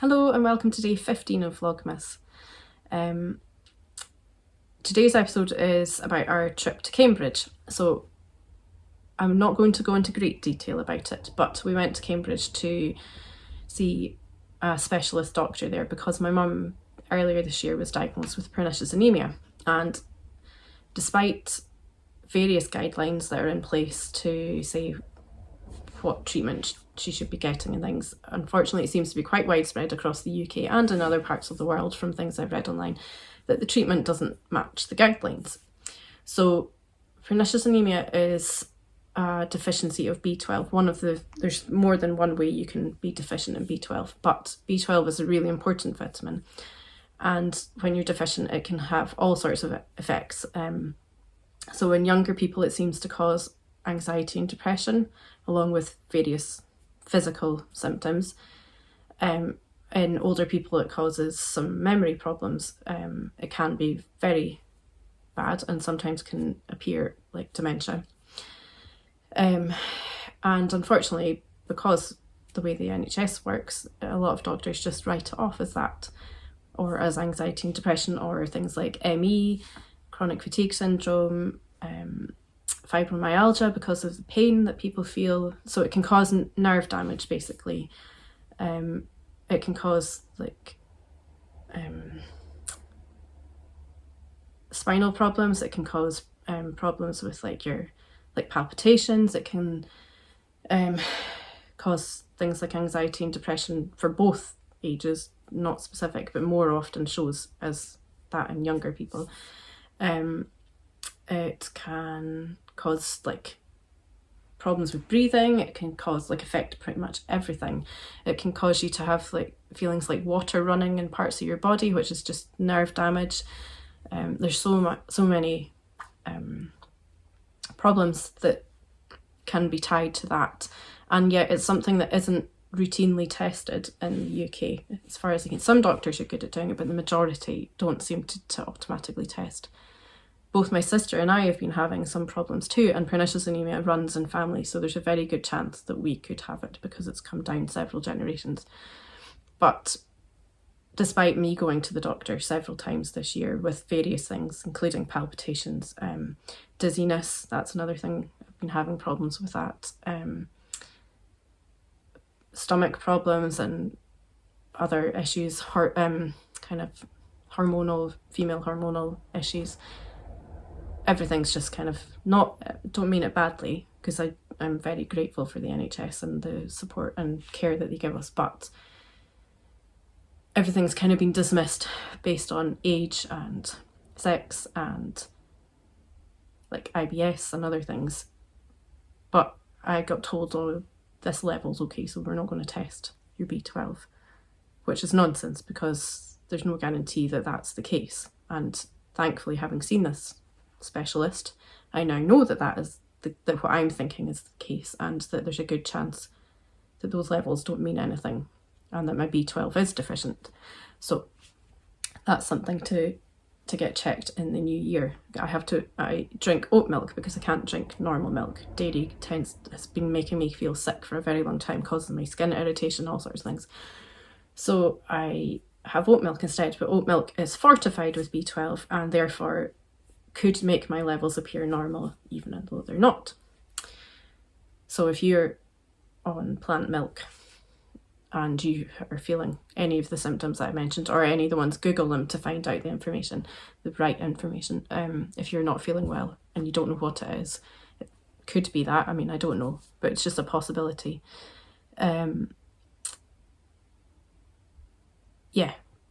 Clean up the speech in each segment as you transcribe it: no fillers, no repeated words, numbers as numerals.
Hello and welcome to day 15 of Vlogmas. Today's episode is about our trip to Cambridge. So I'm not going to go into great detail about it, but we went to Cambridge to see a specialist doctor there because my mum earlier this year was diagnosed with pernicious anemia, and despite various guidelines that are in place to say what treatment she should be getting and things, unfortunately it seems to be quite widespread across the UK and in other parts of the world from things I've read online that the treatment doesn't match the guidelines. So pernicious anemia is a deficiency of B12. There's more than one way you can be deficient in B12, but B12 is a really important vitamin, and when you're deficient it can have all sorts of effects. So in younger people it seems to cause anxiety and depression along with various physical symptoms. In older people it causes some memory problems. It can be very bad and sometimes can appear like dementia. And unfortunately, because the way the NHS works, a lot of doctors just write it off as that, or as anxiety and depression, or things like ME, chronic fatigue syndrome, fibromyalgia because of the pain that people feel. So it can cause nerve damage basically. It can cause spinal problems. It can cause problems with your palpitations. It can cause things like anxiety and depression for both ages, not specific, but more often shows as that in younger people. It can cause problems with breathing. It can cause affect pretty much everything. It can cause you to have feelings like water running in parts of your body, which is just nerve damage. There's so many problems that can be tied to that, and yet it's something that isn't routinely tested in the UK as far as I can. Some doctors are good at doing it, but the majority don't seem to automatically test. Both my sister and I have been having some problems too, and pernicious anemia runs in families, so there's a very good chance that we could have it because it's come down several generations. But despite me going to the doctor several times this year with various things, including palpitations, dizziness, that's another thing, I've been having problems with that, stomach problems and other issues, kind of female hormonal issues. Everything's just kind of don't mean it badly, because I'm very grateful for the NHS and the support and care that they give us, but everything's kind of been dismissed based on age and sex and IBS and other things. But I got told, oh, this level's okay, so we're not going to test your B12, which is nonsense because there's no guarantee that that's the case. And thankfully, having seen this specialist, I now know that is that what I'm thinking is the case, and that there's a good chance that those levels don't mean anything and that my B12 is deficient. So that's something to get checked in the new year. I drink oat milk because I can't drink normal milk. Dairy has been making me feel sick for a very long time, causing me skin irritation, all sorts of things. So I have oat milk instead, but oat milk is fortified with B12 and therefore could make my levels appear normal even though they're not. So if you're on plant milk and you are feeling any of the symptoms that I mentioned, or any of the ones, Google them to find out the information, the right information. If you're not feeling well and you don't know what it is, it could be that. I mean, I don't know, but it's just a possibility.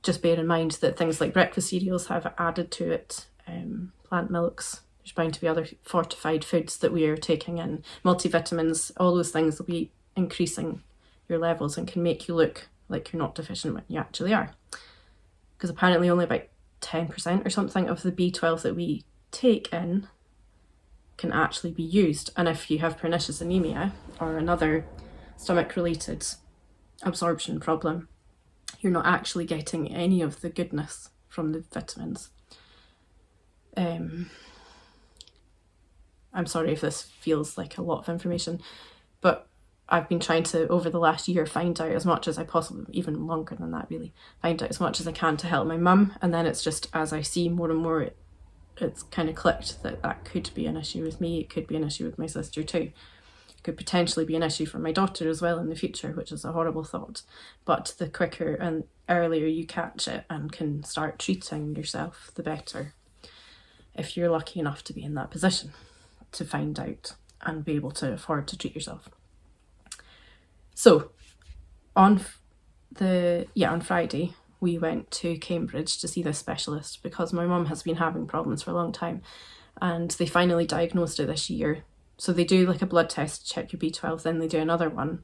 Just bear in mind that things like breakfast cereals have added to it. Plant milks, there's bound to be other fortified foods that we are taking in, multivitamins, all those things will be increasing your levels and can make you look like you're not deficient when you actually are. Because apparently only about 10% or something of the B12 that we take in can actually be used. And if you have pernicious anemia or another stomach-related absorption problem, you're not actually getting any of the goodness from the vitamins. I'm sorry if this feels like a lot of information, but I've been trying to, over the last year, find out as much as I possibly, even longer than that really, find out as much as I can to help my mum. And then it's just, as I see more and more, it's kind of clicked that that could be an issue with me. It could be an issue with my sister too. It could potentially be an issue for my daughter as well in the future, which is a horrible thought. But the quicker and earlier you catch it and can start treating yourself, the better. If you're lucky enough to be in that position to find out and be able to afford to treat yourself. So on Friday, we went to Cambridge to see this specialist because my mum has been having problems for a long time, and they finally diagnosed it this year. So they do like a blood test to check your B12, then they do another one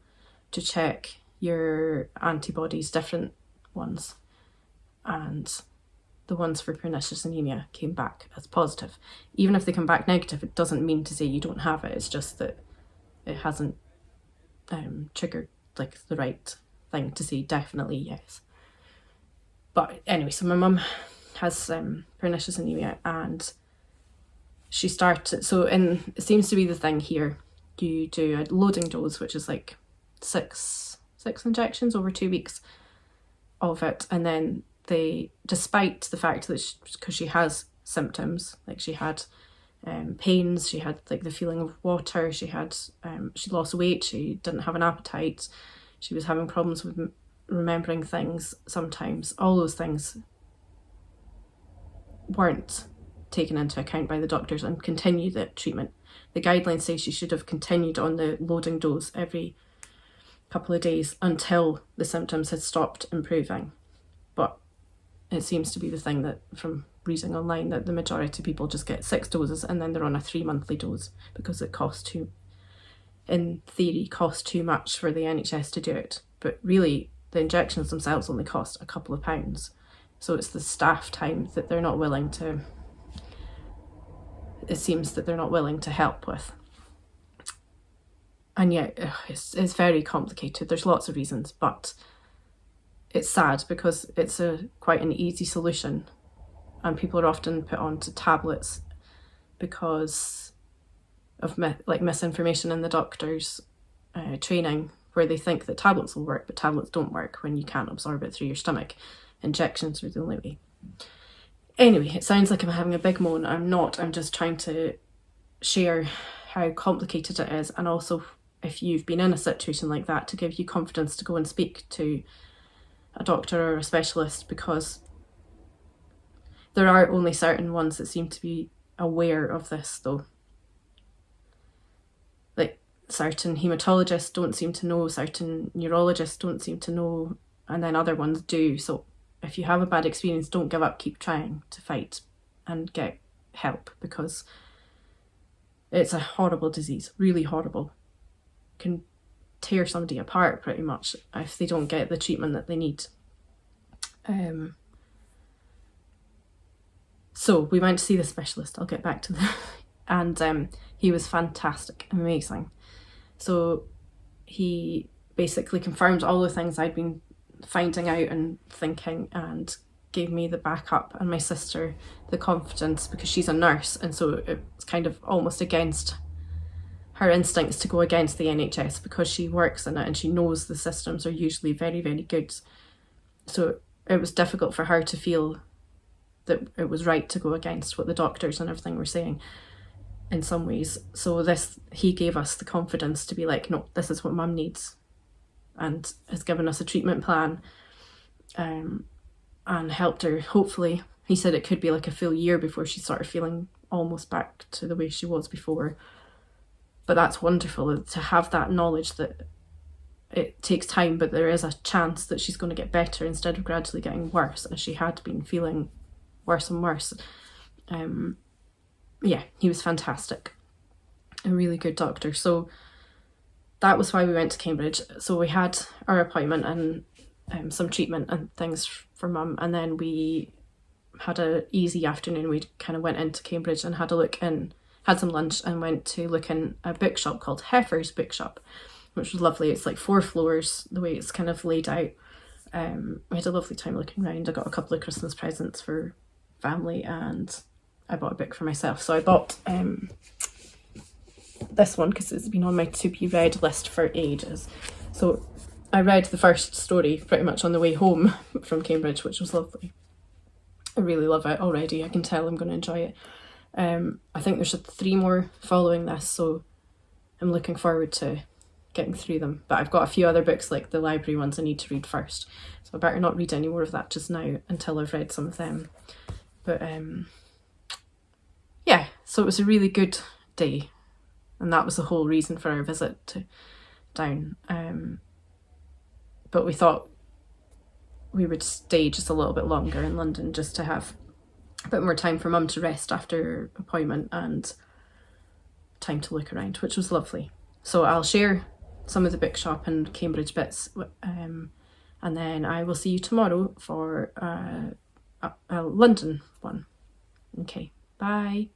to check your antibodies, different ones. And the ones for pernicious anemia came back as positive. Even if they come back negative, it doesn't mean to say you don't have it. It's just that it hasn't triggered like the right thing to say definitely yes. But anyway, so my mum has pernicious anemia, and she started, it seems to be the thing here, you do a loading dose, which is like six injections over 2 weeks of it, and then they, despite the fact that because she has symptoms, like she had pains, she had like the feeling of water, she lost weight, she didn't have an appetite, she was having problems with remembering things sometimes, all those things weren't taken into account by the doctors and continued the treatment. The guidelines say she should have continued on the loading dose every couple of days until the symptoms had stopped improving. But it seems to be the thing that, from reading online, that the majority of people just get 6 doses and then they're on a 3-monthly dose because it costs too much for the NHS to do it. But really, the injections themselves only cost a couple of pounds. So it's the staff time that they're not willing to, it seems that they're not willing to help with. And yet it's very complicated. There's lots of reasons, but it's sad because it's quite an easy solution, and people are often put onto tablets because of misinformation in the doctor's training, where they think that tablets will work, but tablets don't work when you can't absorb it through your stomach. Injections are the only way. Anyway, it sounds like I'm having a big moan. I'm not. I'm just trying to share how complicated it is, and also, if you've been in a situation like that, to give you confidence to go and speak to a doctor or a specialist, because there are only certain ones that seem to be aware of this though. Like certain haematologists don't seem to know, certain neurologists don't seem to know, and then other ones do. So if you have a bad experience, don't give up, keep trying to fight and get help, because it's a horrible disease, really horrible. Can tear somebody apart pretty much if they don't get the treatment that they need. So we went to see the specialist, I'll get back to that, and he was fantastic, amazing. So he basically confirmed all the things I'd been finding out and thinking, and gave me the backup and my sister the confidence, because she's a nurse, and so it's kind of almost against her instincts to go against the NHS because she works in it and she knows the systems are usually very, very good. So it was difficult for her to feel that it was right to go against what the doctors and everything were saying in some ways. So he gave us the confidence to be like, no, this is what mum needs, and has given us a treatment plan and helped her. Hopefully, he said it could be like a full year before she started feeling almost back to the way she was before. But that's wonderful to have that knowledge that it takes time, but there is a chance that she's going to get better instead of gradually getting worse, as she had been feeling worse and worse. Yeah, he was fantastic. A really good doctor. So that was why we went to Cambridge. So we had our appointment and some treatment and things for mum, and then we had an easy afternoon. We kind of went into Cambridge and had a look in, had some lunch, and went to look in a bookshop called Heifer's Bookshop, which was lovely. It's like 4 floors, the way it's kind of laid out. We had a lovely time looking around. I got a couple of Christmas presents for family, and I bought a book for myself. So I bought this one because it's been on my to be read list for ages. So I read the first story pretty much on the way home from Cambridge, which was lovely. I really love it already. I can tell I'm going to enjoy it. I think there's 3 more following this, so I'm looking forward to getting through them. But I've got a few other books, like the library ones, I need to read first. So I better not read any more of that just now until I've read some of them. But yeah, so it was a really good day. And that was the whole reason for our visit to Down. But we thought we would stay just a little bit longer in London just to have a bit more time for Mum to rest after her appointment and time to look around, which was lovely. So I'll share some of the bookshop and Cambridge bits, and then I will see you tomorrow for a London one. Okay, bye.